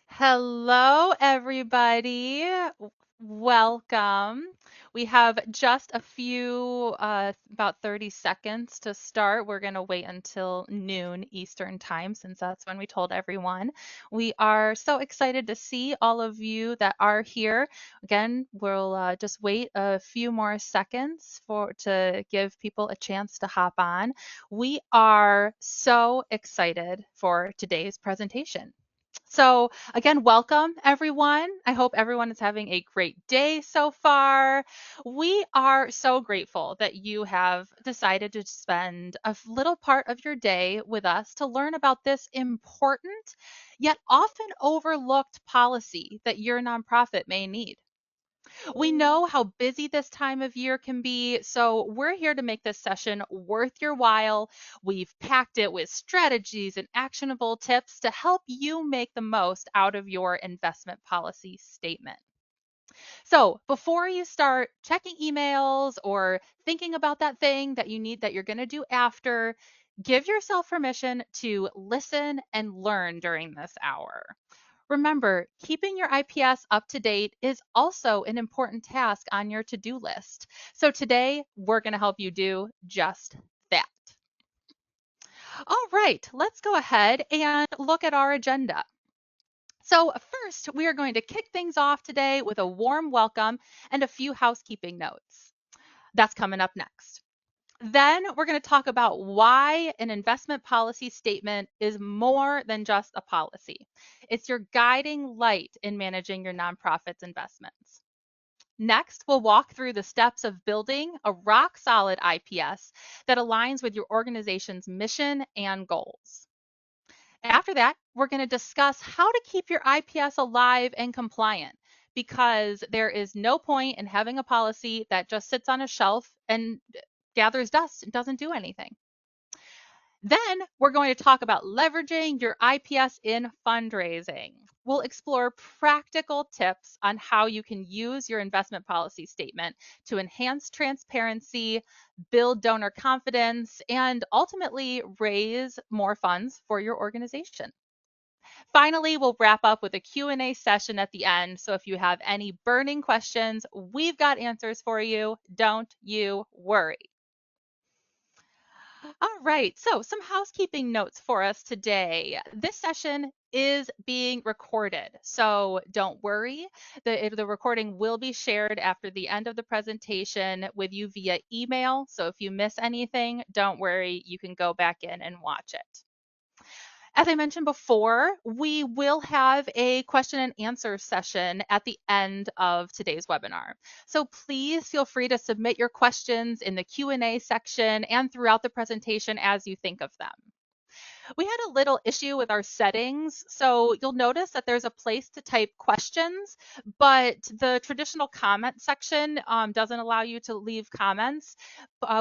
Hello, everybody. Welcome. We have just a few, about 30 seconds to start. We're going to wait until noon Eastern time since that's when we told everyone. We are so excited to see all of you that are here. Again, we'll just wait a few more seconds to give people a chance to hop on. We are so excited for today's presentation. So, again, welcome everyone. I hope everyone is having a great day so far. We are so grateful that you have decided to spend a little part of your day with us to learn about this important yet often overlooked policy that your nonprofit may need. We know how busy this time of year can be, so we're here to make this session worth your while. We've packed it with strategies and actionable tips to help you make the most out of your investment policy statement. So, before you start checking emails or thinking about that thing that you need that you're going to do after, give yourself permission to listen and learn during this hour. Remember, keeping your IPS up to date is also an important task on your to do list. So today, we're going to help you do just that. All right, let's go ahead and look at our agenda. So, first, we are going to kick things off today with a warm welcome and a few housekeeping notes. That's coming up next. Then we're going to talk about why an investment policy statement is more than just a policy. It's your guiding light in managing your nonprofit's investments. Next, we'll walk through the steps of building a rock solid IPS that aligns with your organization's mission and goals. After that, we're going to discuss how to keep your IPS alive and compliant because there is no point in having a policy that just sits on a shelf and gathers dust and doesn't do anything. Then we're going to talk about leveraging your IPS in fundraising. We'll explore practical tips on how you can use your investment policy statement to enhance transparency, build donor confidence, and ultimately raise more funds for your organization. Finally, we'll wrap up with a Q&A session at the end. So if you have any burning questions, we've got answers for you. Don't you worry. All right, so some housekeeping notes for us today. This session is being recorded, so don't worry. The recording will be shared after the end of the presentation with you via email. So if you miss anything, don't worry, you can go back in and watch it. As I mentioned before, we will have a question and answer session at the end of today's webinar. So please feel free to submit your questions in the Q&A section and throughout the presentation as you think of them. We had a little issue with our settings, so you'll notice that there's a place to type questions, but the traditional comment section doesn't allow you to leave comments.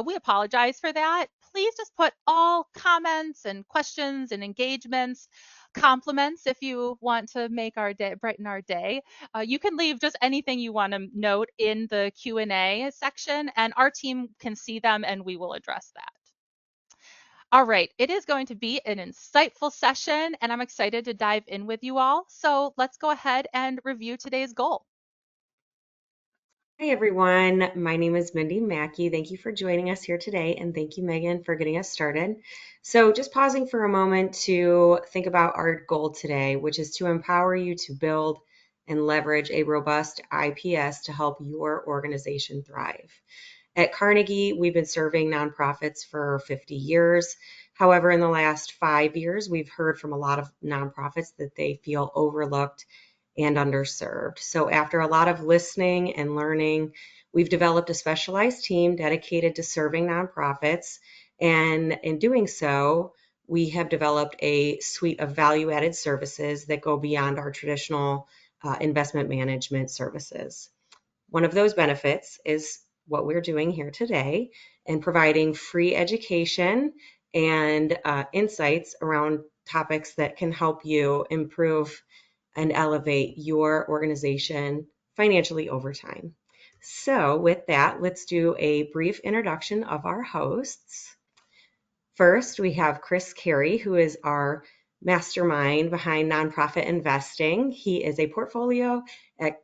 We apologize for that. Please just put all comments and questions and engagements, compliments if you want to make our day, brighten our day. You can leave just anything you want to note in the Q&A section, and our team can see them and we will address that. All right, it is going to be an insightful session, and I'm excited to dive in with you all. So let's go ahead and review today's goal. Hi everyone, my name is Mindy Mackey. Thank you for joining us here today, and thank you, Megan, for getting us started. So just pausing for a moment to think about our goal today, which is to empower you to build and leverage a robust IPS to help your organization thrive. At Carnegie, we've been serving nonprofits for 50 years. However, in the last 5 years, we've heard from a lot of nonprofits that they feel overlooked and underserved. So after a lot of listening and learning, we've developed a specialized team dedicated to serving nonprofits. And in doing so, we have developed a suite of value-added services that go beyond our traditional investment management services. One of those benefits is what we're doing here today and providing free education and insights around topics that can help you improve and elevate your organization financially over time. So with that, let's do a brief introduction of our hosts. First, we have Carey, who is our mastermind behind nonprofit investing. He is a portfolio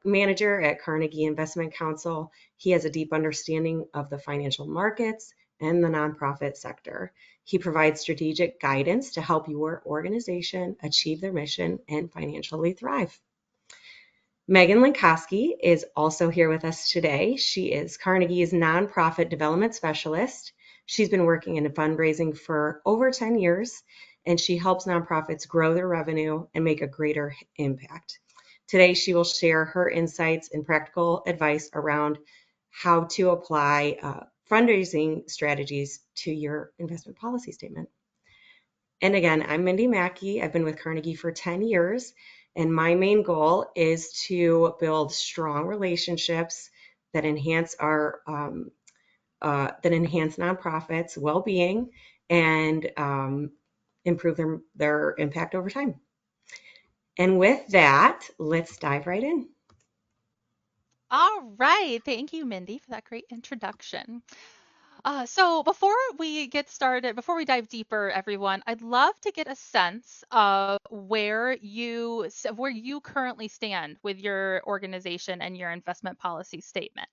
manager at Carnegie Investment Council. He has a deep understanding of the financial markets and the nonprofit sector. He provides strategic guidance to help your organization achieve their mission and financially thrive. Megan Lencoski is also here with us today. She is Carnegie's nonprofit development specialist. She's been working in fundraising for over 10 years, and she helps nonprofits grow their revenue and make a greater impact. Today, she will share her insights and practical advice around how to apply fundraising strategies to your investment policy statement. And again, I'm Mindy Mackey. I've been with Carnegie for 10 years, and my main goal is to build strong relationships that enhance nonprofits' well-being and improve their impact over time. And with that, let's dive right in. All right. Thank you, Mindy, for that great introduction. So before we get started, before we dive deeper, everyone, I'd love to get a sense of where you currently stand with your organization and your investment policy statement.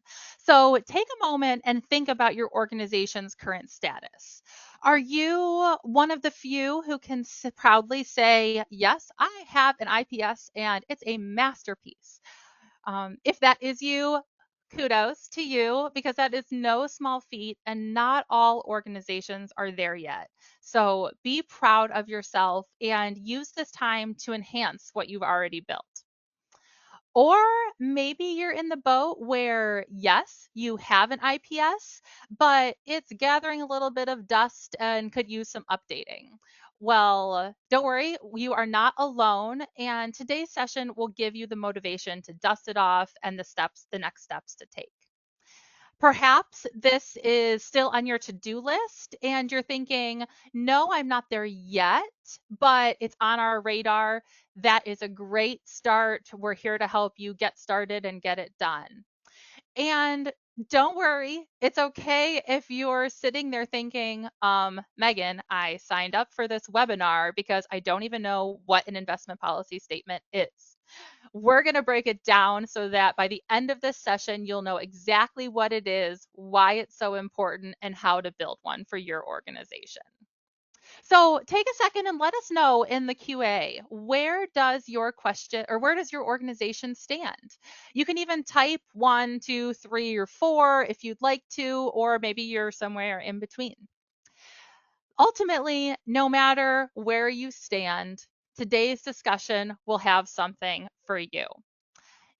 So take a moment and think about your organization's current status. Are you one of the few who can proudly say, yes, I have an IPS and it's a masterpiece? If that is you, kudos to you because that is no small feat and not all organizations are there yet. So be proud of yourself and use this time to enhance what you've already built. Or maybe you're in the boat where, yes, you have an IPS, but it's gathering a little bit of dust and could use some updating. Well, don't worry, you are not alone. And today's session will give you the motivation to dust it off and the next steps to take. Perhaps this is still on your to-do list and you're thinking, no, I'm not there yet, but it's on our radar. That is a great start. We're here to help you get started and get it done. And don't worry, it's okay if you're sitting there thinking, Megan, I signed up for this webinar because I don't even know what an investment policy statement is. We're going to break it down so that by the end of this session, you'll know exactly what it is, why it's so important, and how to build one for your organization. So take a second and let us know in the QA, where does your question or where does your organization stand? You can even type 1, 2, 3, or 4 if you'd like to, or maybe you're somewhere in between. Ultimately, no matter where you stand, today's discussion will have something for you.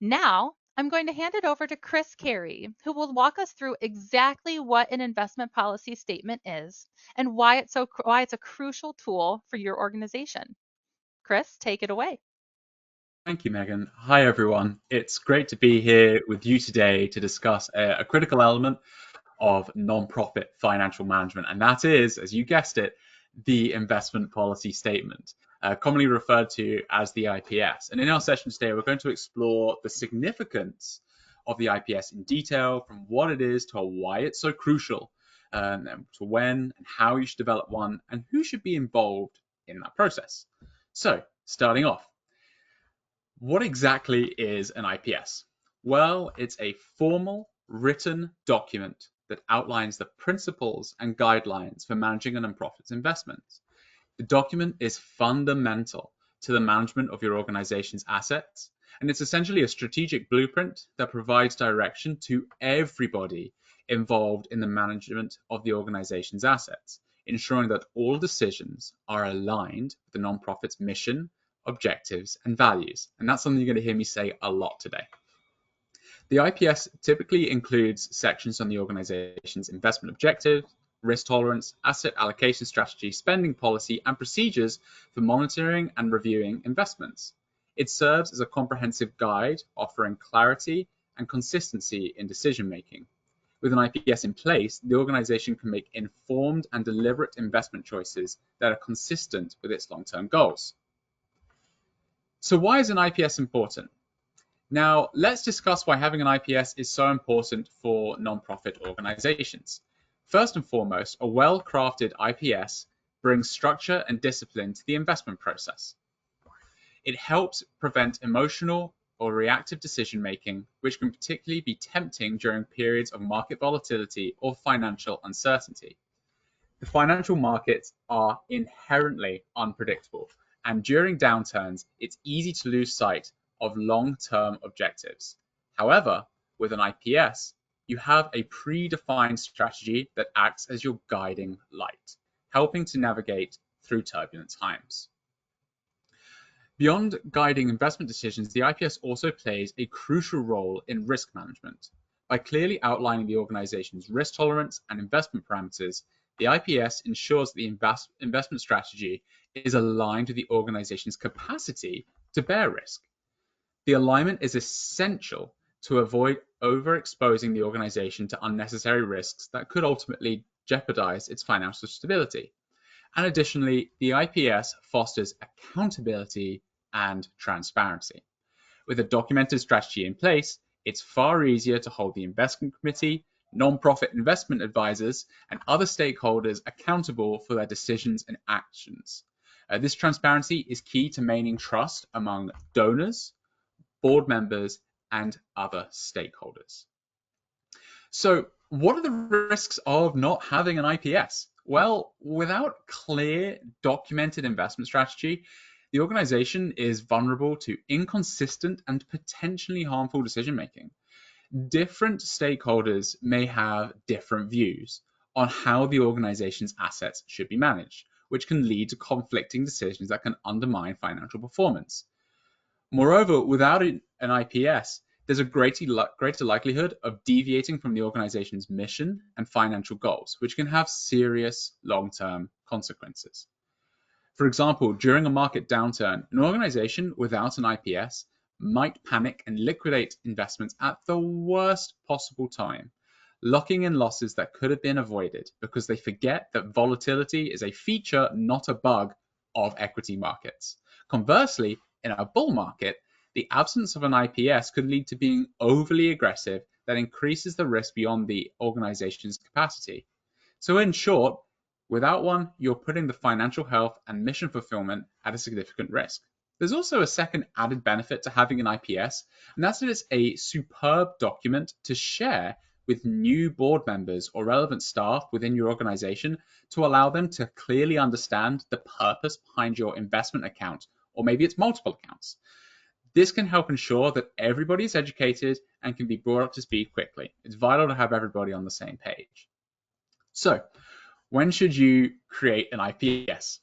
Now, I'm going to hand it over to Carey, who will walk us through exactly what an investment policy statement is and why it's a crucial tool for your organization. Chris, take it away. Thank you, Megan. Hi, everyone. It's great to be here with you today to discuss a critical element of nonprofit financial management, and that is, as you guessed it, the investment policy statement, commonly referred to as the IPS. And in our session today, we're going to explore the significance of the IPS in detail, from what it is to why it's so crucial, to when and how you should develop one, and who should be involved in that process. So, starting off, what exactly is an IPS? Well, it's a formal written document that outlines the principles and guidelines for managing a nonprofit's investments. The document is fundamental to the management of your organization's assets, and it's essentially a strategic blueprint that provides direction to everybody involved in the management of the organization's assets, ensuring that all decisions are aligned with the nonprofit's mission, objectives, and values. And that's something you're going to hear me say a lot today. The IPS typically includes sections on the organization's investment objectives, risk tolerance, asset allocation strategy, spending policy, and procedures for monitoring and reviewing investments. It serves as a comprehensive guide offering clarity and consistency in decision making. With an IPS in place, the organization can make informed and deliberate investment choices that are consistent with its long-term goals. So why is an IPS important? Now, let's discuss why having an IPS is so important for nonprofit organizations. First and foremost, a well-crafted IPS brings structure and discipline to the investment process. It helps prevent emotional or reactive decision making, which can particularly be tempting during periods of market volatility or financial uncertainty. The financial markets are inherently unpredictable, and during downturns, it's easy to lose sight of long-term objectives. However, with an IPS, you have a predefined strategy that acts as your guiding light, helping to navigate through turbulent times. Beyond guiding investment decisions, the IPS also plays a crucial role in risk management. By clearly outlining the organization's risk tolerance and investment parameters, the IPS ensures that the investment strategy is aligned with the organization's capacity to bear risk. The alignment is essential to avoid overexposing the organization to unnecessary risks that could ultimately jeopardize its financial stability. And additionally, the IPS fosters accountability and transparency. With a documented strategy in place, it's far easier to hold the investment committee, non-profit investment advisors, and other stakeholders accountable for their decisions and actions. This transparency is key to maintaining trust among donors, board members, and other stakeholders. So, what are the risks of not having an IPS? Well, without clear, documented investment strategy, the organization is vulnerable to inconsistent and potentially harmful decision making. Different stakeholders may have different views on how the organization's assets should be managed, which can lead to conflicting decisions that can undermine financial performance. Moreover, without an IPS, there's a greater likelihood of deviating from the organization's mission and financial goals, which can have serious long-term consequences. For example, during a market downturn, an organization without an IPS might panic and liquidate investments at the worst possible time, locking in losses that could have been avoided because they forget that volatility is a feature, not a bug, of equity markets. Conversely, in a bull market, the absence of an IPS could lead to being overly aggressive that increases the risk beyond the organization's capacity. So in short, without one, you're putting the financial health and mission fulfillment at a significant risk. There's also a second added benefit to having an IPS, and that's that it's a superb document to share with new board members or relevant staff within your organization to allow them to clearly understand the purpose behind your investment account, or maybe it's multiple accounts. This can help ensure that everybody is educated and can be brought up to speed quickly. It's vital to have everybody on the same page. So, when should you create an IPS?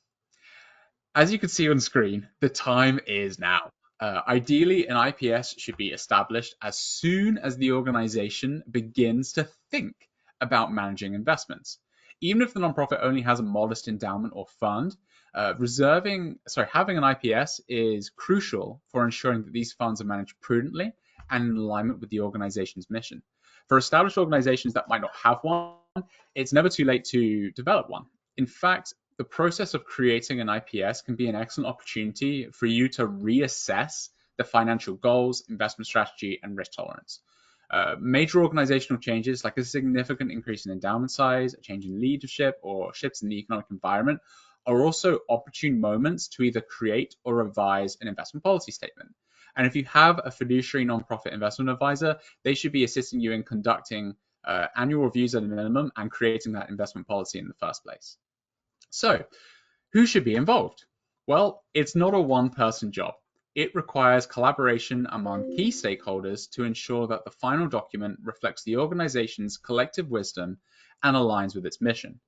As you can see on screen, the time is now. Ideally, an IPS should be established as soon as the organization begins to think about managing investments. Even if the nonprofit only has a modest endowment or fund, having an IPS is crucial for ensuring that these funds are managed prudently and in alignment with the organization's mission. For established organizations that might not have one, it's never too late to develop one. In fact, the process of creating an IPS can be an excellent opportunity for you to reassess the financial goals, investment strategy, and risk tolerance. Major organizational changes like a significant increase in endowment size, a change in leadership, or shifts in the economic environment are also opportune moments to either create or revise an investment policy statement. And if you have a fiduciary nonprofit investment advisor, they should be assisting you in conducting annual reviews at a minimum and creating that investment policy in the first place. So, who should be involved? Well, it's not a one-person job. It requires collaboration among key stakeholders to ensure that the final document reflects the organization's collective wisdom and aligns with its mission.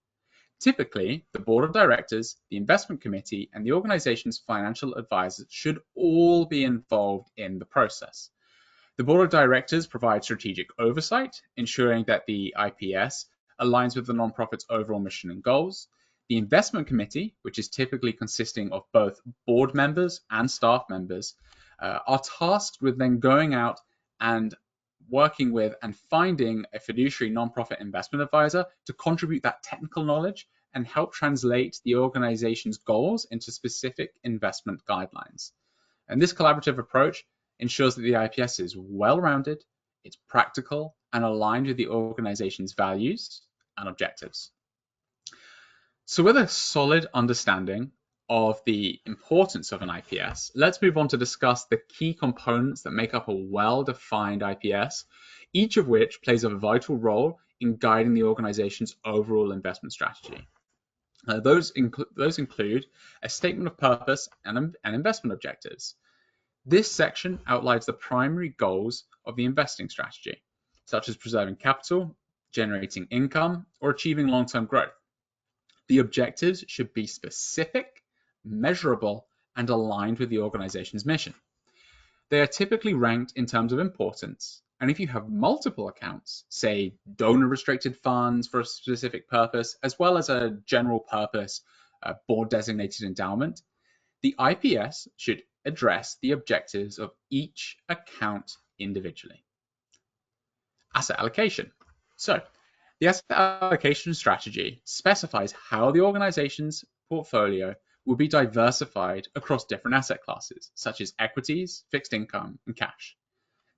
Typically, the board of directors, the investment committee, and the organization's financial advisors should all be involved in the process. The board of directors provides strategic oversight, ensuring that the IPS aligns with the nonprofit's overall mission and goals. The investment committee, which is typically consisting of both board members and staff members, are tasked with then going out and working with and finding a fiduciary nonprofit investment advisor to contribute that technical knowledge and help translate the organization's goals into specific investment guidelines. And this collaborative approach ensures that the IPS is well-rounded, it's practical, and aligned with the organization's values and objectives. So with a solid understanding of the importance of an IPS, let's move on to discuss the key components that make up a well-defined IPS, each of which plays a vital role in guiding the organization's overall investment strategy. Those include a statement of purpose and investment objectives. This section outlines the primary goals of the investing strategy, such as preserving capital, generating income, or achieving long-term growth. The objectives should be specific, measurable, and aligned with the organization's mission. They are typically ranked in terms of importance, and if you have multiple accounts, say donor-restricted funds for a specific purpose, as well as a general purpose board-designated endowment, the IPS should address the objectives of each account individually. Asset allocation. So, the asset allocation strategy specifies how the organization's portfolio will be diversified across different asset classes, such as equities, fixed income, and cash.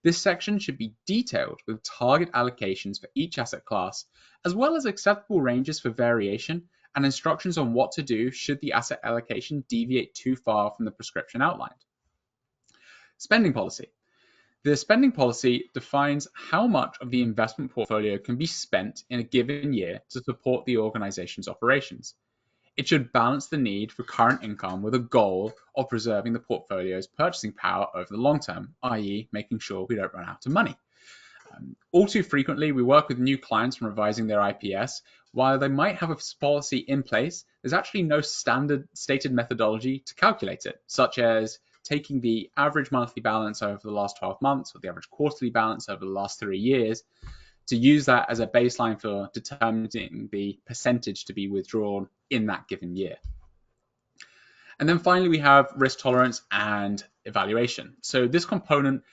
This section should be detailed with target allocations for each asset class, as well as acceptable ranges for variation and instructions on what to do should the asset allocation deviate too far from the prescription outlined. Spending policy. The spending policy defines how much of the investment portfolio can be spent in a given year to support the organization's operations. It should balance the need for current income with a goal of preserving the portfolio's purchasing power over the long term, i.e., making sure we don't run out of money. All too frequently, we work with new clients on revising their IPS. While they might have a policy in place, there's actually no standard stated methodology to calculate it, such as taking the average monthly balance over the last 12 months or the average quarterly balance over the last 3 years to use that as a baseline for determining the percentage to be withdrawn in that given year. And then finally, we have risk tolerance and evaluation. So this component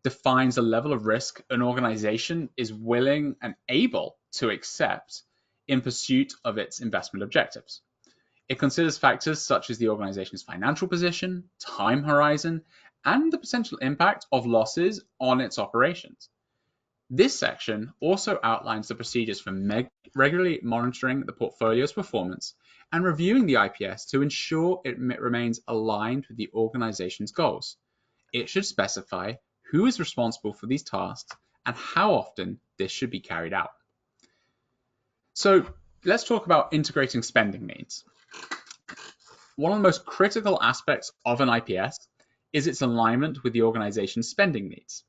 defines the level of risk an organization is willing and able to accept in pursuit of its investment objectives. It considers factors such as the organization's financial position, time horizon, and the potential impact of losses on its operations. This section also outlines the procedures for regularly monitoring the portfolio's performance and reviewing the IPS to ensure it remains aligned with the organization's goals. It should specify who is responsible for these tasks and how often this should be carried out. So let's talk about integrating spending needs. One of the most critical aspects of an IPS is its alignment with the organization's spending needs.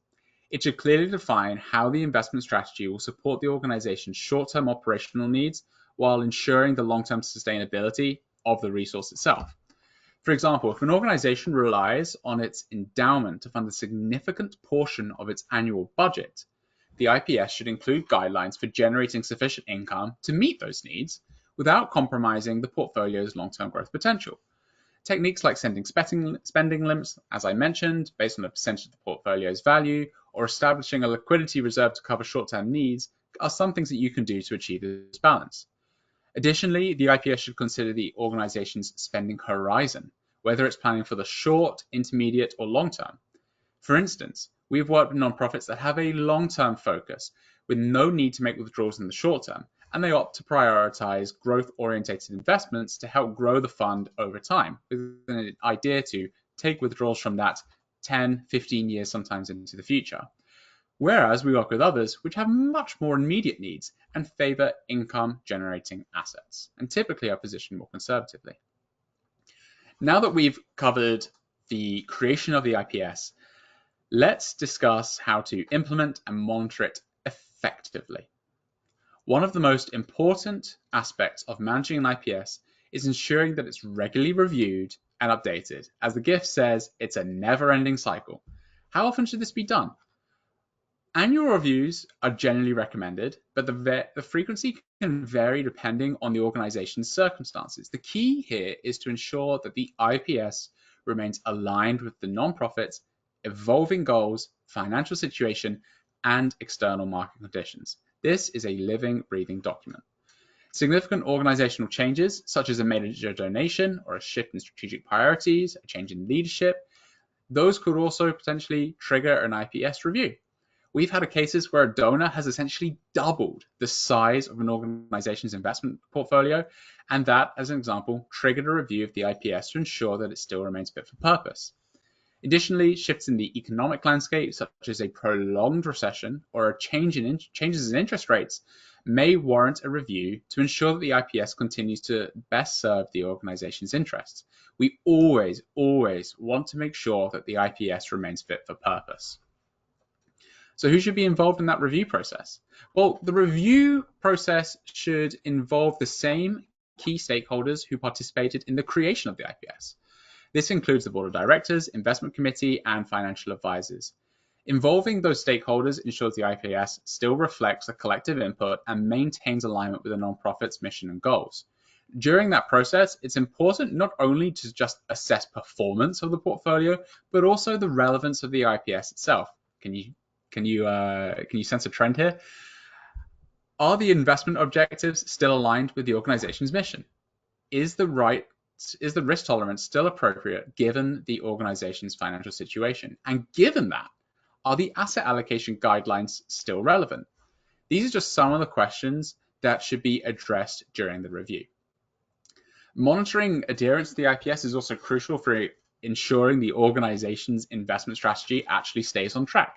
It should clearly define how the investment strategy will support the organization's short-term operational needs while ensuring the long-term sustainability of the resource itself. For example, if an organization relies on its endowment to fund a significant portion of its annual budget, the IPS should include guidelines for generating sufficient income to meet those needs without compromising the portfolio's long-term growth potential. Techniques like setting spending limits, as I mentioned, based on a percentage of the portfolio's value, or establishing a liquidity reserve to cover short-term needs are some things that you can do to achieve this balance. Additionally, the IPS should consider the organization's spending horizon, whether it's planning for the short, intermediate, or long term. For instance, we've worked with nonprofits that have a long-term focus with no need to make withdrawals in the short term, and they opt to prioritize growth-oriented investments to help grow the fund over time, with an idea to take withdrawals from that 10, 15 years sometimes into the future. Whereas we work with others which have much more immediate needs and favor income-generating assets, and typically are positioned more conservatively. Now that we've covered the creation of the IPS, let's discuss how to implement and monitor it effectively. One of the most important aspects of managing an IPS is ensuring that it's regularly reviewed and updated. As the gift says, it's a never-ending cycle. How often should this be done? Annual reviews are generally recommended, but the frequency can vary depending on the organization's circumstances. The key here is to ensure that the IPS remains aligned with the nonprofit's evolving goals, financial situation, and external market conditions. This is a living, breathing document. Significant organizational changes, such as a major donation or a shift in strategic priorities, a change in leadership, those could also potentially trigger an IPS review. We've had cases where a donor has essentially doubled the size of an organization's investment portfolio, and that, as an example, triggered a review of the IPS to ensure that it still remains fit for purpose. Additionally, shifts in the economic landscape, such as a prolonged recession or a changes in interest rates, may warrant a review to ensure that the IPS continues to best serve the organization's interests. We always, always want to make sure that the IPS remains fit for purpose. So, who should be involved in that review process? Well, the review process should involve the same key stakeholders who participated in the creation of the IPS. This includes the board of directors, investment committee, and financial advisors. Involving those stakeholders ensures the IPS still reflects the collective input and maintains alignment with the nonprofit's mission and goals. During that process, it's important not only to just assess performance of the portfolio, but also the relevance of the IPS itself. Can you sense a trend here? Are the investment objectives still aligned with the organization's mission? Is the risk tolerance still appropriate given the organization's financial situation? And given that, are the asset allocation guidelines still relevant? These are just some of the questions that should be addressed during the review. Monitoring adherence to the IPS is also crucial for ensuring the organization's investment strategy actually stays on track.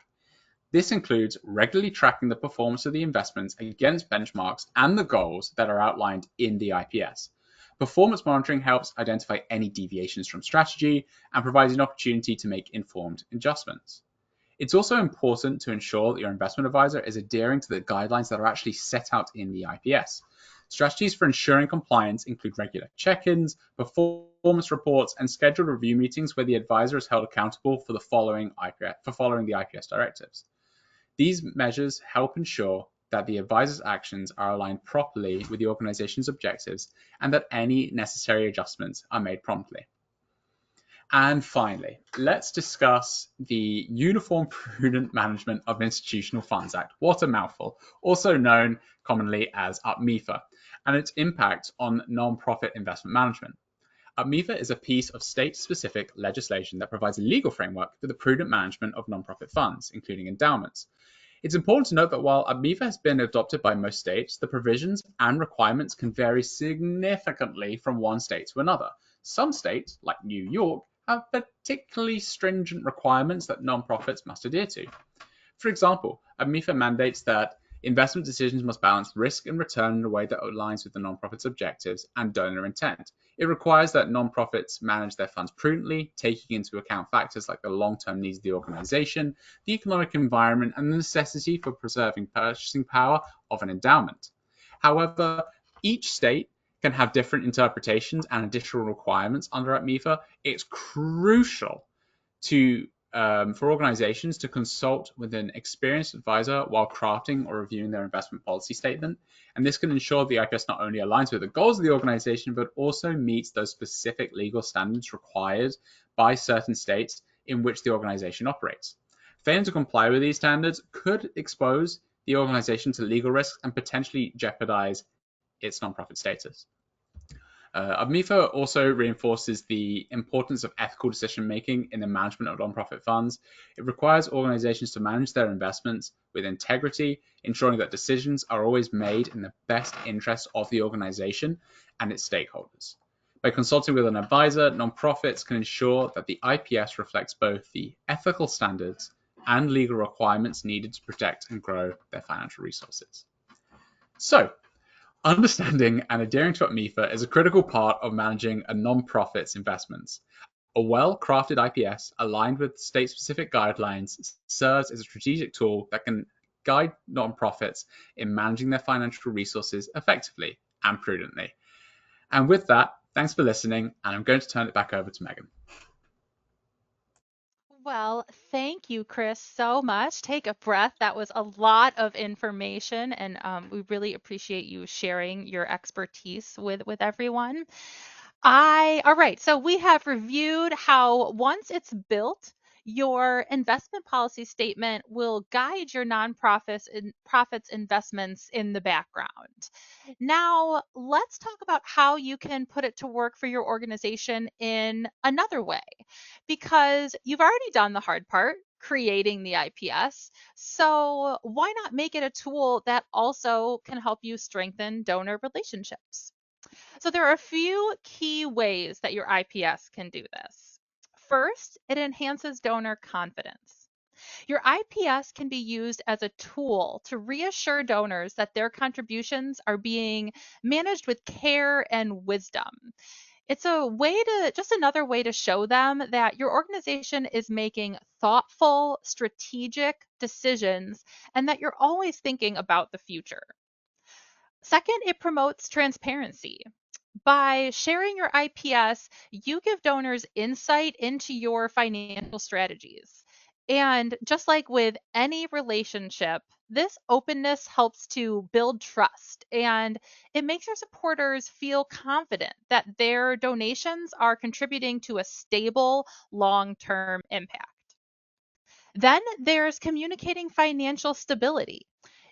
This includes regularly tracking the performance of the investments against benchmarks and the goals that are outlined in the IPS. Performance monitoring helps identify any deviations from strategy and provides an opportunity to make informed adjustments. It's also important to ensure that your investment advisor is adhering to the guidelines that are actually set out in the IPS. Strategies for ensuring compliance include regular check-ins, performance reports, and scheduled review meetings where the advisor is held accountable for following the IPS directives. These measures help ensure that the advisor's actions are aligned properly with the organization's objectives and that any necessary adjustments are made promptly. And finally, let's discuss the Uniform Prudent Management of Institutional Funds Act, what a mouthful, also known commonly as UPMIFA, and its impact on non-profit investment management. UPMIFA is a piece of state-specific legislation that provides a legal framework for the prudent management of non-profit funds, including endowments. It's important to note that while UPMIFA has been adopted by most states, the provisions and requirements can vary significantly from one state to another. Some states, like New York, have particularly stringent requirements that nonprofits must adhere to. For example, UPMIFA mandates that investment decisions must balance risk and return in a way that aligns with the nonprofit's objectives and donor intent. It requires that nonprofits manage their funds prudently, taking into account factors like the long-term needs of the organization, the economic environment, and the necessity for preserving purchasing power of an endowment. However, each state can have different interpretations and additional requirements under UPMIFA. It's crucial for organizations to consult with an experienced advisor while crafting or reviewing their investment policy statement. And this can ensure the IPS not only aligns with the goals of the organization, but also meets those specific legal standards required by certain states in which the organization operates. Failing to comply with these standards could expose the organization to legal risks and potentially jeopardize its nonprofit status. UPMIFA also reinforces the importance of ethical decision-making in the management of nonprofit funds. It requires organizations to manage their investments with integrity, ensuring that decisions are always made in the best interest of the organization and its stakeholders. By consulting with an advisor, nonprofits can ensure that the IPS reflects both the ethical standards and legal requirements needed to protect and grow their financial resources. So, understanding and adhering to UPMIFA is a critical part of managing a nonprofit's investments. A well-crafted IPS aligned with state-specific guidelines serves as a strategic tool that can guide nonprofits in managing their financial resources effectively and prudently. And with that, thanks for listening, and I'm going to turn it back over to Megan. Well, thank you, Chris, so much. Take a breath. That was a lot of information, and we really appreciate you sharing your expertise with everyone. All right, so we have reviewed how once it's built, your investment policy statement will guide your nonprofits profits investments in the background. Now, let's talk about how you can put it to work for your organization in another way, because you've already done the hard part, creating the IPS. So why not make it a tool that also can help you strengthen donor relationships? So there are a few key ways that your IPS can do this. First, it enhances donor confidence. Your IPS can be used as a tool to reassure donors that their contributions are being managed with care and wisdom. It's a way to, just another way to show them that your organization is making thoughtful, strategic decisions and that you're always thinking about the future. Second, it promotes transparency. By sharing your IPS, you give donors insight into your financial strategies. And just like with any relationship, this openness helps to build trust and it makes your supporters feel confident that their donations are contributing to a stable long term impact. Then there's communicating financial stability.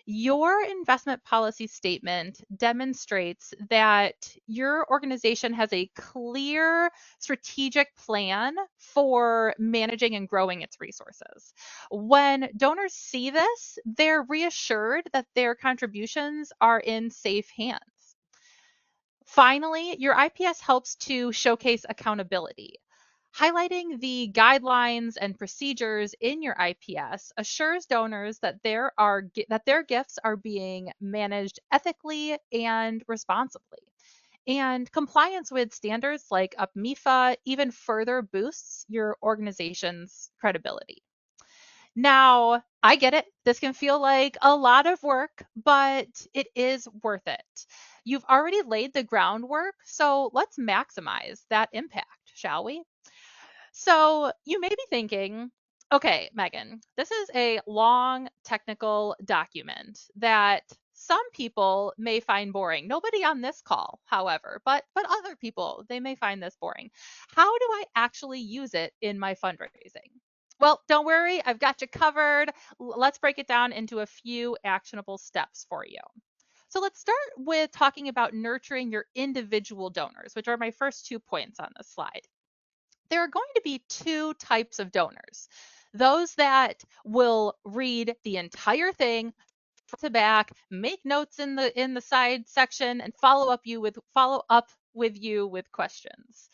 Your investment policy statement demonstrates that your organization has a clear strategic plan for managing and growing its resources. When donors see this, they're reassured that their contributions are in safe hands. Finally, your IPS helps to showcase accountability. Highlighting the guidelines and procedures in your IPS assures donors that their gifts are being managed ethically and responsibly. And compliance with standards like UPMIFA even further boosts your organization's credibility. Now, I get it. This can feel like a lot of work, but it is worth it. You've already laid the groundwork, so let's maximize that impact, shall we? So you may be thinking, okay, Megan, this is a long technical document that some people may find boring. Nobody on this call, however, but other people, they may find this boring. How do I actually use it in my fundraising? Well, don't worry, I've got you covered. Let's break it down into a few actionable steps for you. So let's start with talking about nurturing your individual donors, which are my first 2 points on this slide. There are going to be two types of donors. Those that will read the entire thing front to back, make notes in the side section, and follow up with you with questions.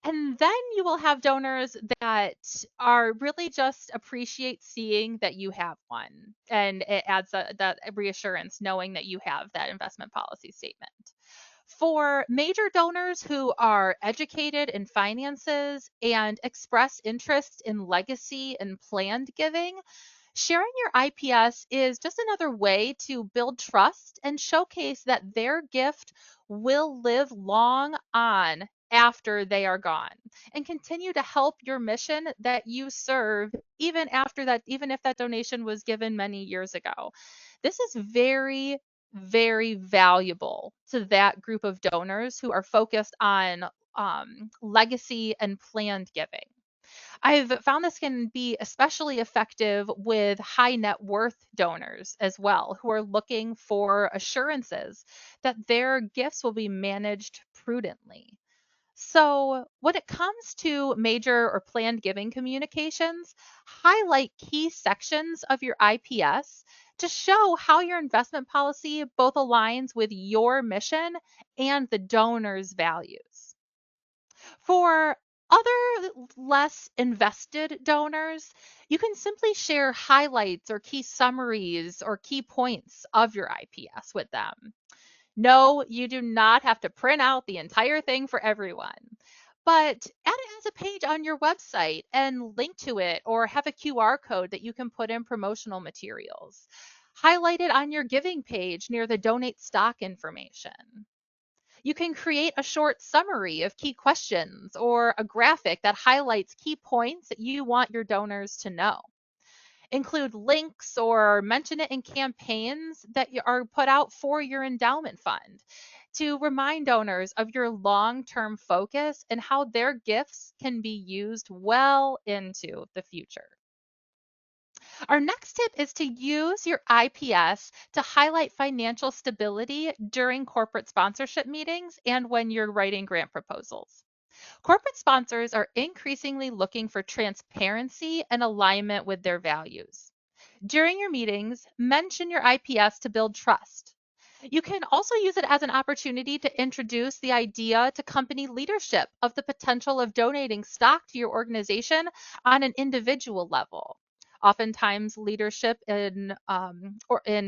And then you will have donors that are really just appreciate seeing that you have one. And it adds that reassurance knowing that you have that investment policy statement. For major donors who are educated in finances and express interest in legacy and planned giving, sharing your IPS is just another way to build trust and showcase that their gift will live long on after they are gone and continue to help your mission that you serve even if that donation was given many years ago. This is very very valuable to that group of donors who are focused on legacy and planned giving. I've found this can be especially effective with high net worth donors as well, who are looking for assurances that their gifts will be managed prudently. So, when it comes to major or planned giving communications, highlight key sections of your IPS to show how your investment policy both aligns with your mission and the donor's values. For other less invested donors, you can simply share highlights or key summaries or key points of your IPS with them. No, you do not have to print out the entire thing for everyone, but add it as a page on your website and link to it or have a QR code that you can put in promotional materials. Highlight it on your giving page near the donate stock information. You can create a short summary of key questions or a graphic that highlights key points that you want your donors to know. Include links or mention it in campaigns that are put out for your endowment fund to remind donors of your long term focus and how their gifts can be used well into the future. Our next tip is to use your IPS to highlight financial stability during corporate sponsorship meetings and when you're writing grant proposals. Corporate sponsors are increasingly looking for transparency and alignment with their values. During your meetings, mention your IPS to build trust. You can also use it as an opportunity to introduce the idea to company leadership of the potential of donating stock to your organization on an individual level. Oftentimes, leadership in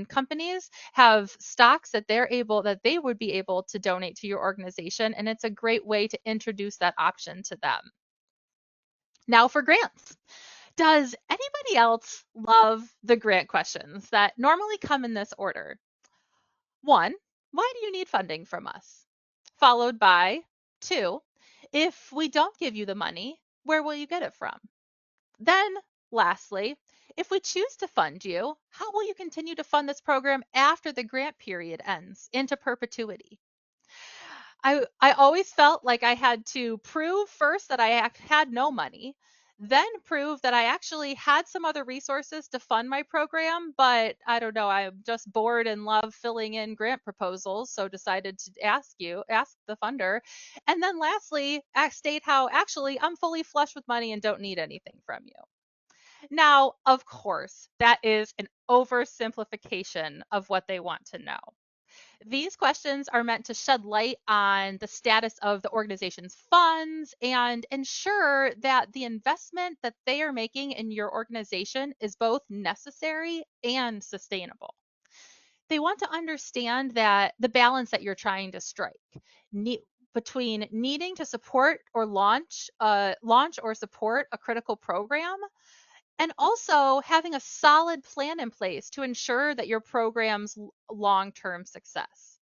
companies have stocks that they would be able to donate to your organization, and it's a great way to introduce that option to them. Now for grants. Does anybody else love the grant questions that normally come in this order? One, why do you need funding from us? Followed by two, if we don't give you the money, where will you get it from? Then, lastly, if we choose to fund you, how will you continue to fund this program after the grant period ends into perpetuity? I always felt like I had to prove first that I had no money, then prove that I actually had some other resources to fund my program, but I don't know, I'm just bored and love filling in grant proposals, so decided to ask the funder. And then lastly, state how actually I'm fully flush with money and don't need anything from you. Now, of course, that is an oversimplification of what they want to know. These questions are meant to shed light on the status of the organization's funds and ensure that the investment that they are making in your organization is both necessary and sustainable. They want to understand that the balance that you're trying to strike ne- between needing to launch or support a critical program and also having a solid plan in place to ensure that your program's long-term success.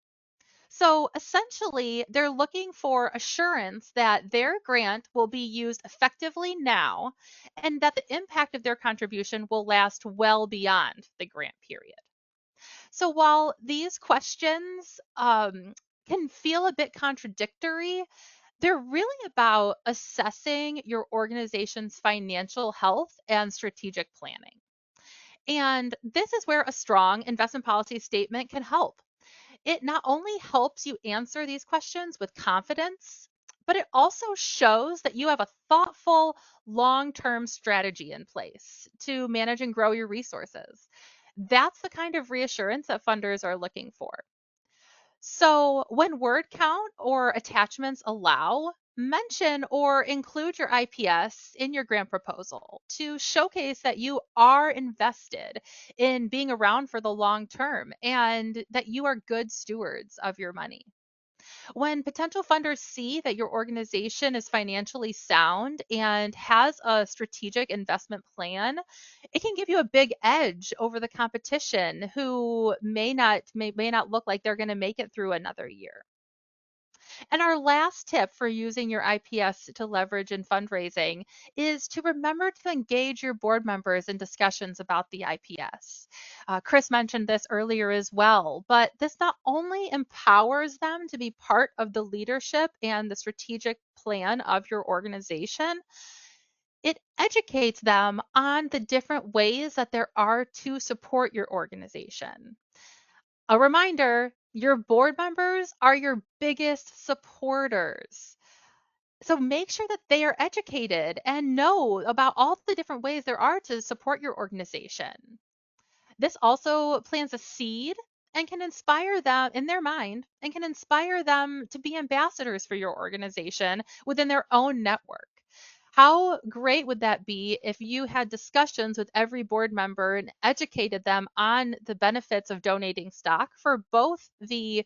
So essentially, they're looking for assurance that their grant will be used effectively now and that the impact of their contribution will last well beyond the grant period. So while these questions can feel a bit contradictory, they're really about assessing your organization's financial health and strategic planning. And this is where a strong investment policy statement can help. It not only helps you answer these questions with confidence, but it also shows that you have a thoughtful long term strategy in place to manage and grow your resources. That's the kind of reassurance that funders are looking for. So, when word count or attachments allow, mention or include your IPS in your grant proposal to showcase that you are invested in being around for the long term and that you are good stewards of your money. When potential funders see that your organization is financially sound and has a strategic investment plan, it can give you a big edge over the competition who may not look like they're going to make it through another year. And our last tip for using your IPS to leverage in fundraising is to remember to engage your board members in discussions about the IPS. Chris mentioned this earlier as well, but this not only empowers them to be part of the leadership and the strategic plan of your organization, it educates them on the different ways that there are to support your organization. A reminder, your board members are your biggest supporters. So make sure that they are educated and know about all the different ways there are to support your organization. This also plants a seed and can inspire them in their mind and can inspire them to be ambassadors for your organization within their own network. How great would that be if you had discussions with every board member and educated them on the benefits of donating stock for both the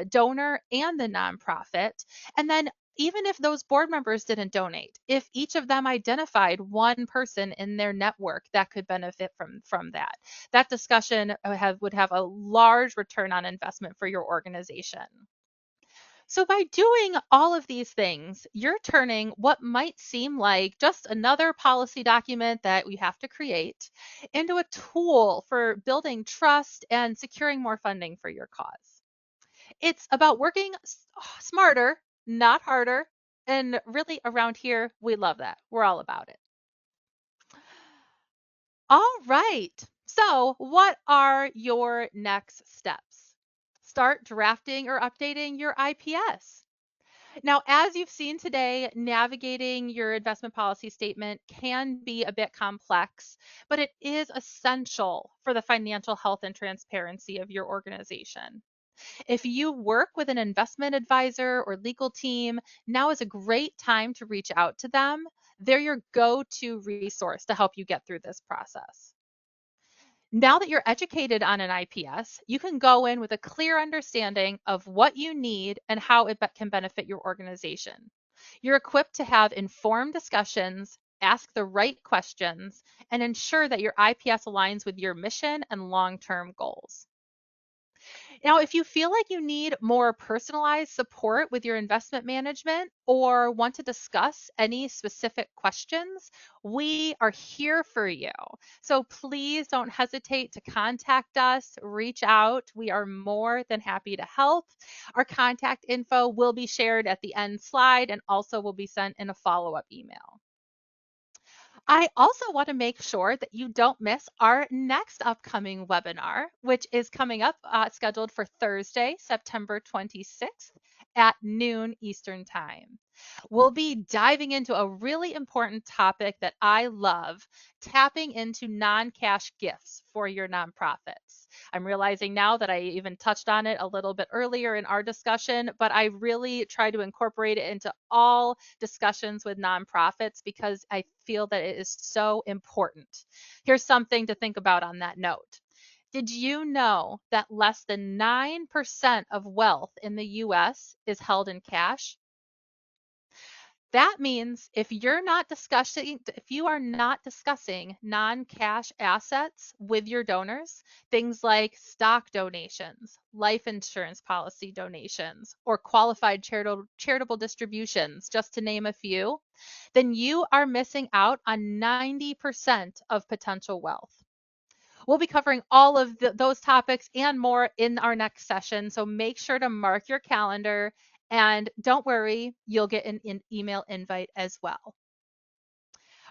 donor and the nonprofit? And then even if those board members didn't donate, if each of them identified one person in their network that could benefit from that discussion would have a large return on investment for your organization. So, by doing all of these things, you're turning what might seem like just another policy document that we have to create into a tool for building trust and securing more funding for your cause. It's about working smarter, not harder. And really, around here, we love that. We're all about it. All right. So, what are your next steps? Start drafting or updating your IPS. Now, as you've seen today, navigating your investment policy statement can be a bit complex, but it is essential for the financial health and transparency of your organization. If you work with an investment advisor or legal team, now is a great time to reach out to them. They're your go to resource to help you get through this process. Now that you're educated on an IPS, you can go in with a clear understanding of what you need and how it can benefit your organization. You're equipped to have informed discussions, ask the right questions, and ensure that your IPS aligns with your mission and long term goals. Now, if you feel like you need more personalized support with your investment management or want to discuss any specific questions, we are here for you. So please don't hesitate to contact us, reach out. We are more than happy to help. Our contact info will be shared at the end slide and also will be sent in a follow up email. I also want to make sure that you don't miss our next upcoming webinar, which is coming up scheduled for Thursday, September 26th at noon Eastern Time. We'll be diving into a really important topic that I love, tapping into non-cash gifts for your nonprofits. I'm realizing now that I even touched on it a little bit earlier in our discussion, but I really try to incorporate it into all discussions with nonprofits because I feel that it is so important. Here's something to think about on that note. Did you know that less than 9% of wealth in the US is held in cash? That means if you are not discussing non-cash assets with your donors, things like stock donations, life insurance policy donations, or qualified charitable distributions, just to name a few, then you are missing out on 90% of potential wealth. We'll be covering all of those topics and more in our next session. So make sure to mark your calendar and don't worry, you'll get an email invite as well.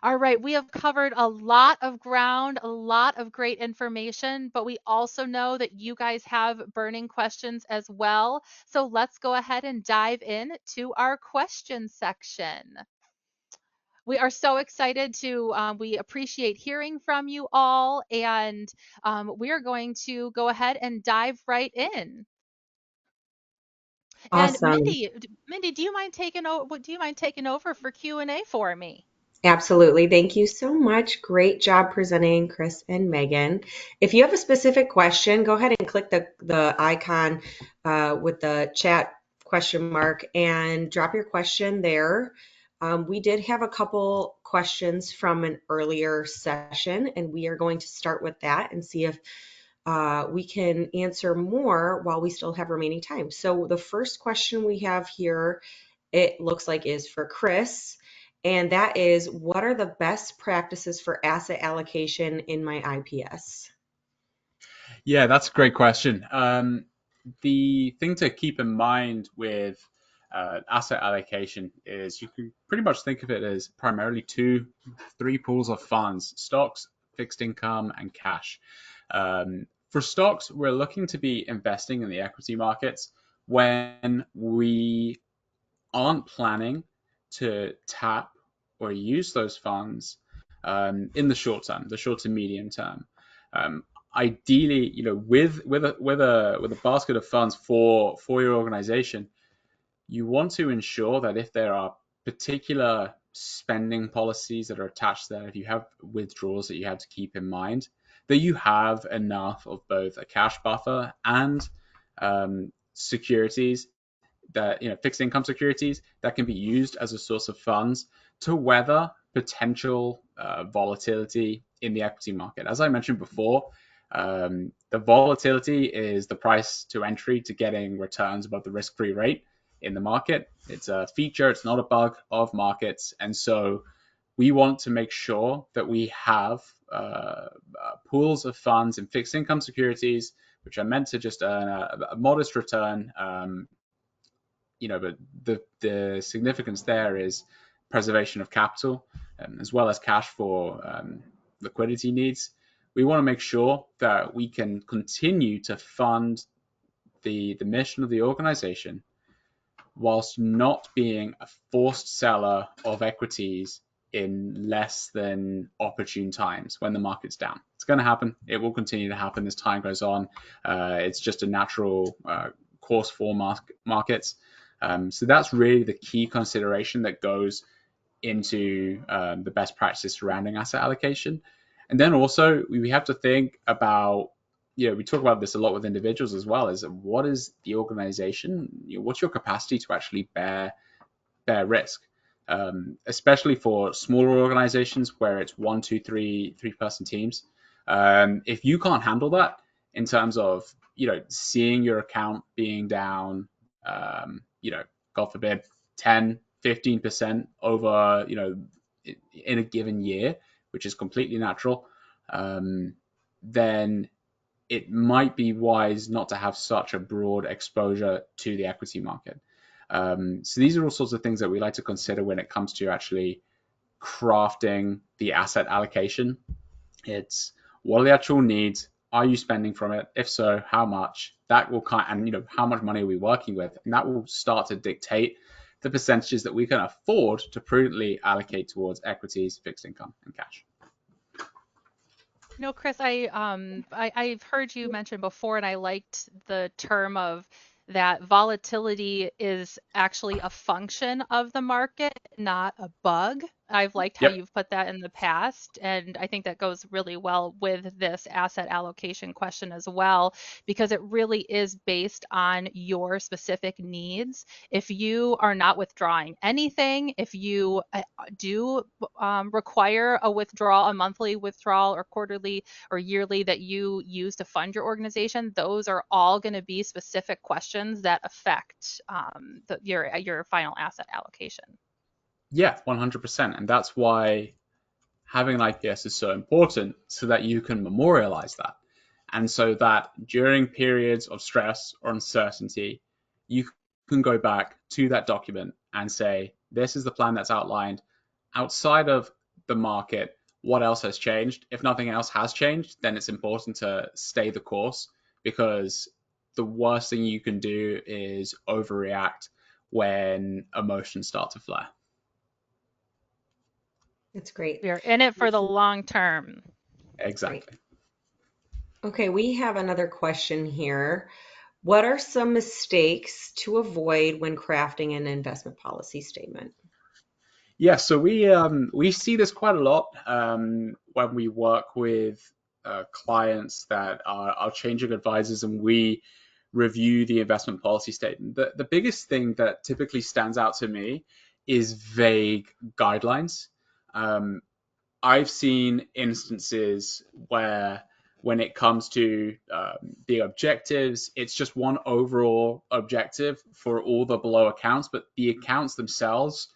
All right, we have covered a lot of ground, a lot of great information, but we also know that you guys have burning questions as well. So let's go ahead and dive in to our question section. We are so excited we appreciate hearing from you all, and we are going to go ahead and dive right in. And Awesome. Mindy, do you mind taking over for Q&A for me? Absolutely. Thank you so much. Great job presenting, Chris and Megan. If you have a specific question, go ahead and click the icon with the chat question mark and drop your question there. We did have a couple questions from an earlier session, and we are going to start with that and see if we can answer more while we still have remaining time. So the first question we have here, it looks like is for Chris. And that is, what are the best practices for asset allocation in my IPS? Yeah, that's a great question. The thing to keep in mind with asset allocation is you can pretty much think of it as primarily three pools of funds: stocks, fixed income, and cash. For stocks, we're looking to be investing in the equity markets when we aren't planning to tap or use those funds in the short to medium term. Ideally, with a basket of funds for your organization, you want to ensure that if there are particular spending policies that are attached there, if you have withdrawals that you have to keep in mind, that you have enough of both a cash buffer and securities that fixed income securities that can be used as a source of funds to weather potential volatility in the equity market. As I mentioned before, the volatility is the price to entry to getting returns above the risk-free rate in the market. It's a feature, it's not a bug of markets. And so we want to make sure that we have pools of funds in fixed income securities, which are meant to just earn a modest return. But the significance there is preservation of capital, as well as cash for liquidity needs. We want to make sure that we can continue to fund the mission of the organization whilst not being a forced seller of equities in less than opportune times when the market's down. It's going to happen. It will continue to happen as time goes on. It's just a natural course for markets. So that's really the key consideration that goes into the best practices surrounding asset allocation. And then also we have to think about, we talk about this a lot with individuals as well, is what is the organization, what's your capacity to actually bear risk, especially for smaller organizations where it's 1, 2, 3 person teams. If you can't handle that in terms of, seeing your account being down, God forbid, 10, 15% over, in a given year, which is completely natural, then it might be wise not to have such a broad exposure to the equity market. So these are all sorts of things that we like to consider when it comes to actually crafting the asset allocation. It's what are the actual needs? Are you spending from it? If so, how much? That will and how much money are we working with? And that will start to dictate the percentages that we can afford to prudently allocate towards equities, fixed income, and cash. Chris, I've heard you mention before, and I liked the term of that volatility is actually a function of the market, not a bug. I've liked how Yep. you've put that in the past, and I think that goes really well with this asset allocation question as well, because it really is based on your specific needs. If you are not withdrawing anything, if you do require a withdrawal, a monthly withdrawal or quarterly or yearly that you use to fund your organization, those are all going to be specific questions that affect your final asset allocation. Yeah, 100%. And that's why having an IPS is so important, so that you can memorialize that. And so that during periods of stress or uncertainty, you can go back to that document and say, this is the plan that's outlined. Outside of the market, what else has changed? If nothing else has changed, then it's important to stay the course, because the worst thing you can do is overreact when emotions start to flare. That's great. We're in it for the long term. Great. Exactly. Okay, we have another question here. What are some mistakes to avoid when crafting an investment policy statement? Yeah, so we see this quite a lot when we work with clients that are changing advisors, and we review the investment policy statement. The biggest thing that typically stands out to me is vague guidelines. Um, I've seen instances where, when it comes to the objectives, it's just one overall objective for all the below accounts, but the accounts themselves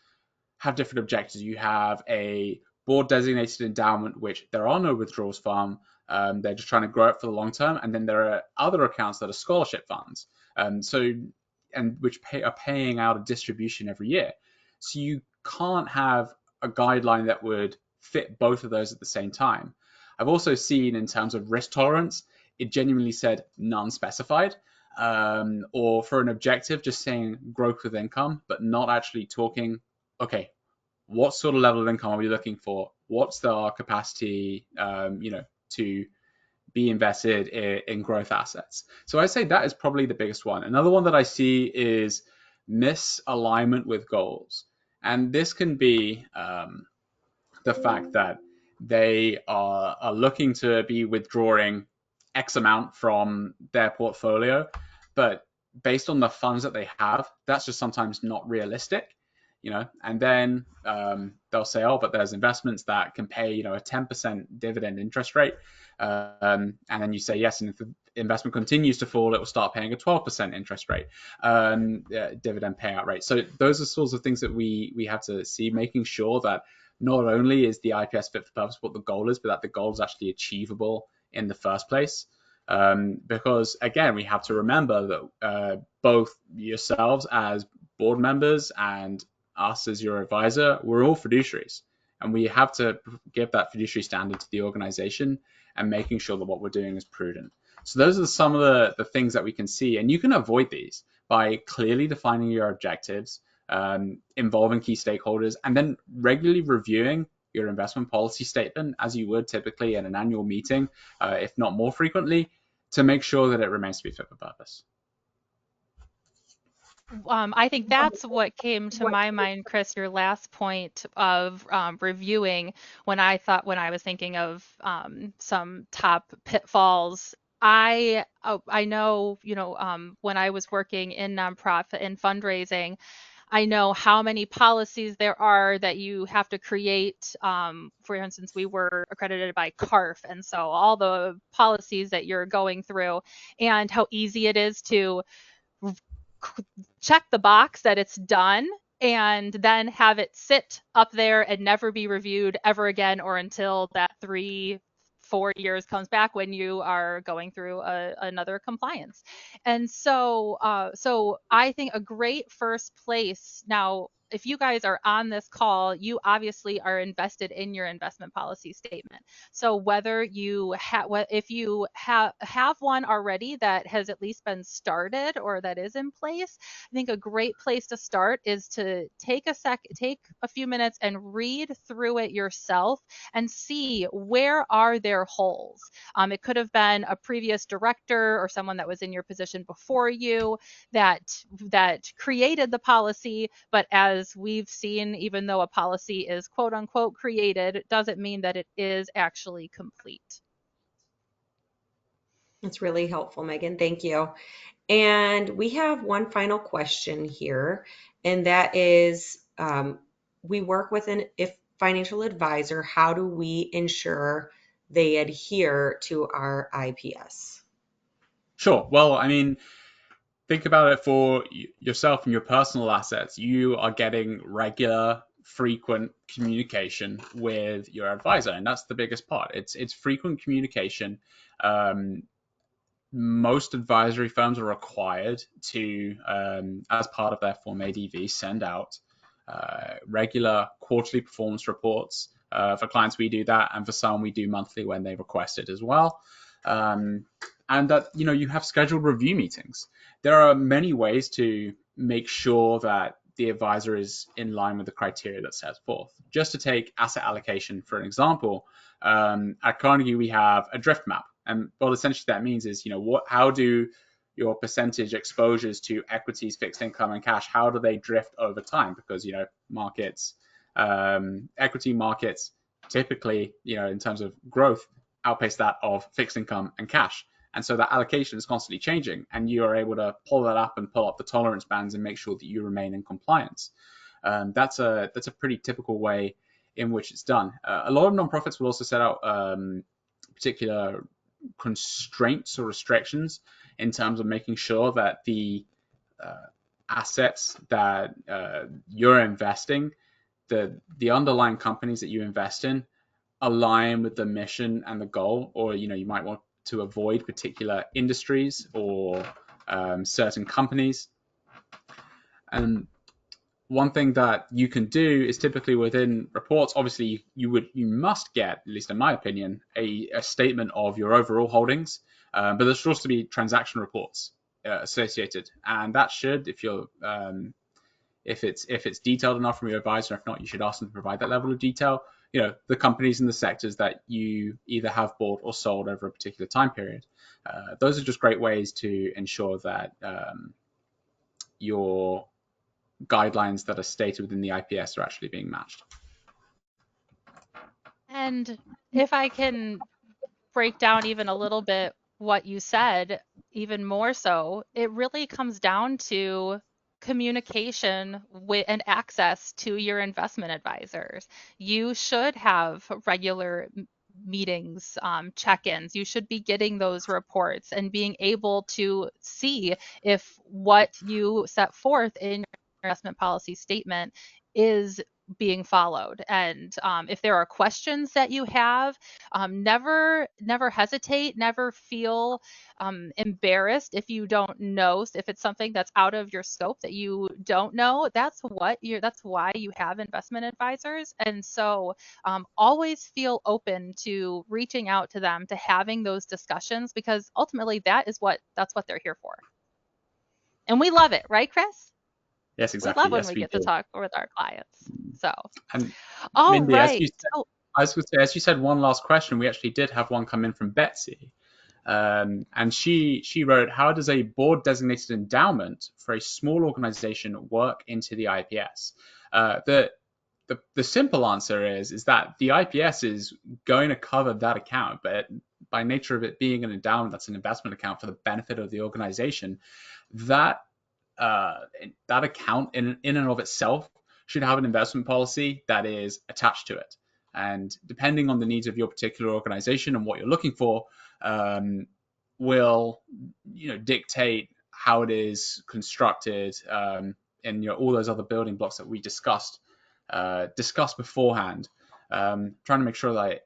have different objectives. You have a board designated endowment, which there are no withdrawals from. They're just trying to grow it for the long term. And then there are other accounts that are scholarship funds. Which are paying out a distribution every year. So you can't have a guideline that would fit both of those at the same time. I've also seen, in terms of risk tolerance, it genuinely said non-specified, or for an objective, just saying growth with income, but not actually talking, okay, what sort of level of income are we looking for? What's our capacity, to be invested in growth assets? So I'd say that is probably the biggest one. Another one that I see is misalignment with goals. And this can be the fact that they are looking to be withdrawing X amount from their portfolio, but based on the funds that they have, that's just sometimes not realistic. And then they'll say, oh, but there's investments that can pay, a 10% dividend interest rate. And then you say, yes, and if the investment continues to fall, it will start paying a 12% interest rate, dividend payout rate. So those are sorts of things that we have to see, making sure that not only is the IPS fit for purpose what the goal is, but that the goal is actually achievable in the first place. Because, again, we have to remember that both yourselves as board members and us as your advisor, we're all fiduciaries, and we have to give that fiduciary standard to the organization and making sure that what we're doing is prudent. So those are some of the things that we can see, and you can avoid these by clearly defining your objectives, involving key stakeholders, and then regularly reviewing your investment policy statement as you would typically in an annual meeting, if not more frequently, to make sure that it remains to be fit for purpose. I think that's what came to my mind, Chris, your last point of reviewing when I was thinking of some top pitfalls. I know, when I was working in nonprofit and fundraising, I know how many policies there are that you have to create. For instance, we were accredited by CARF, and so all the policies that you're going through, and how easy it is to check the box that it's done and then have it sit up there and never be reviewed ever again, or until that 3 4 years comes back when you are going through another compliance. And so I think a great first place now, if you guys are on this call, you obviously are invested in your investment policy statement. So whether you have, if you have one already that has at least been started or that is in place, I think a great place to start is to take a few minutes and read through it yourself and see where are there holes. It could have been a previous director or someone that was in your position before you that created the policy, but as we've seen, even though a policy is quote unquote created, it doesn't mean that it is actually complete. That's really helpful, Megan. Thank you. And we have one final question here, and that is, we work with an if financial advisor. How do we ensure they adhere to our IPS? Sure. Well, I mean, think about it for yourself and your personal assets. You are getting regular, frequent communication with your advisor, and that's the biggest part. It's frequent communication. Um, Most advisory firms are required to, as part of their Form ADV, send out regular quarterly performance reports. For clients, we do that, and for some, we do monthly when they request it as well. Um, and that you have scheduled review meetings. There are many ways to make sure that the advisor is in line with the criteria that's set forth. Just to take asset allocation for an example, at Carnegie we have a drift map, and what essentially that means is how do your percentage exposures to equities, fixed income, and cash, how do they drift over time? Because markets, equity markets typically, in terms of growth, outpace that of fixed income and cash. And so that allocation is constantly changing, and you are able to pull that up and pull up the tolerance bands and make sure that you remain in compliance. That's a pretty typical way in which it's done. A lot of nonprofits will also set out particular constraints or restrictions in terms of making sure that the assets that you're investing, the underlying companies that you invest in, align with the mission and the goal, or you might want to avoid particular industries or certain companies. And one thing that you can do is typically within reports, obviously you must get, at least in my opinion, a statement of your overall holdings, but there should also be transaction reports associated, and that should, if it's detailed enough from your advisor. If not, you should ask them to provide that level of detail. The companies and the sectors that you either have bought or sold over a particular time period. Those are just great ways to ensure that your guidelines that are stated within the IPS are actually being matched. And if I can break down even a little bit what you said, even more so, it really comes down to communication with and access to your investment advisors. You should have regular meetings, check-ins. You should be getting those reports and being able to see if what you set forth in your investment policy statement is being followed. And if there are questions that you have, never hesitate, never feel embarrassed if you don't know, if it's something that's out of your scope that you don't know. That's why you have investment advisors. And so always feel open to reaching out to them, to having those discussions, because ultimately that's what they're here for. And we love it, right, Chris? Yes, We love exactly. when Yes, we we get to do. talk with our clients. So, And all Mindy, as you right. said, Oh, I was going to say, as you said, one last question. We actually did have one come in from Betsy, and she wrote, "How does a board designated endowment for a small organization work into the IPS?" The simple answer is that the IPS is going to cover that account, but by nature of it being an endowment, that's an investment account for the benefit of the organization. That uh, that account in and of itself should have an investment policy that is attached to it. And depending on the needs of your particular organization and what you're looking for, will dictate how it is constructed, and all those other building blocks that we discussed beforehand. Trying to make sure that I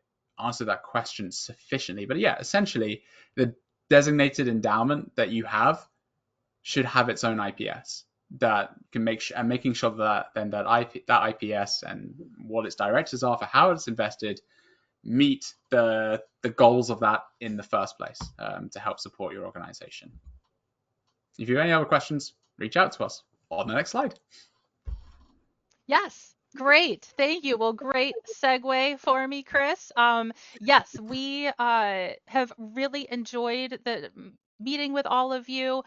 answer that question sufficiently. But yeah, essentially, the designated endowment that you have should have its own IPS that can and making sure that then that IPS and what its directors are for how it's invested meet the goals of that in the first place, to help support your organization. If you have any other questions, reach out to us on the next slide. yes. Great. Thank you. Well, great segue for me, Chris. Yes, we have really enjoyed the meeting with all of you.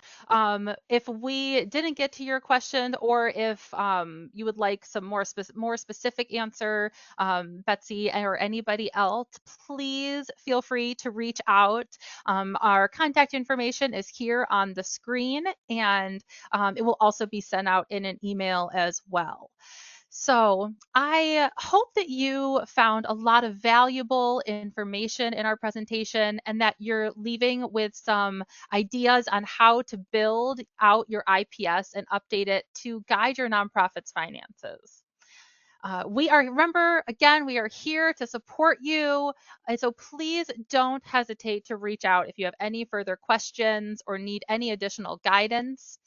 If we didn't get to your question, or if you would like some more specific answer, Betsy or anybody else, please feel free to reach out. Our contact information is here on the screen, and it will also be sent out in an email as well. So, I hope that you found a lot of valuable information in our presentation, and that you're leaving with some ideas on how to build out your IPS and update it to guide your nonprofit's finances. Remember, again, we are here to support you. And so please don't hesitate to reach out if you have any further questions or need any additional guidance.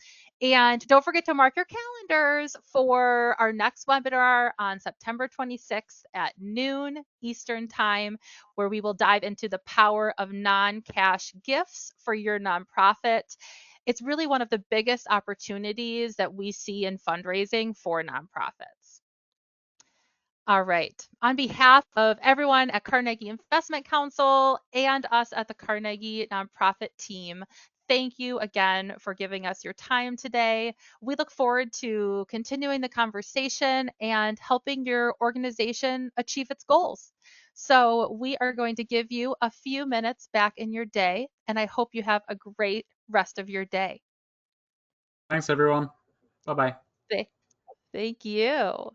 And don't forget to mark your calendars for our next webinar on September 26th at noon Eastern Time, where we will dive into the power of non cash gifts for your nonprofit. It's really one of the biggest opportunities that we see in fundraising for nonprofits. All right. On behalf of everyone at Carnegie Investment Council and us at the Carnegie Nonprofit Team, thank you again for giving us your time today. We look forward to continuing the conversation and helping your organization achieve its goals. So, we are going to give you a few minutes back in your day, and I hope you have a great rest of your day. Thanks, everyone. Bye bye. Thank you.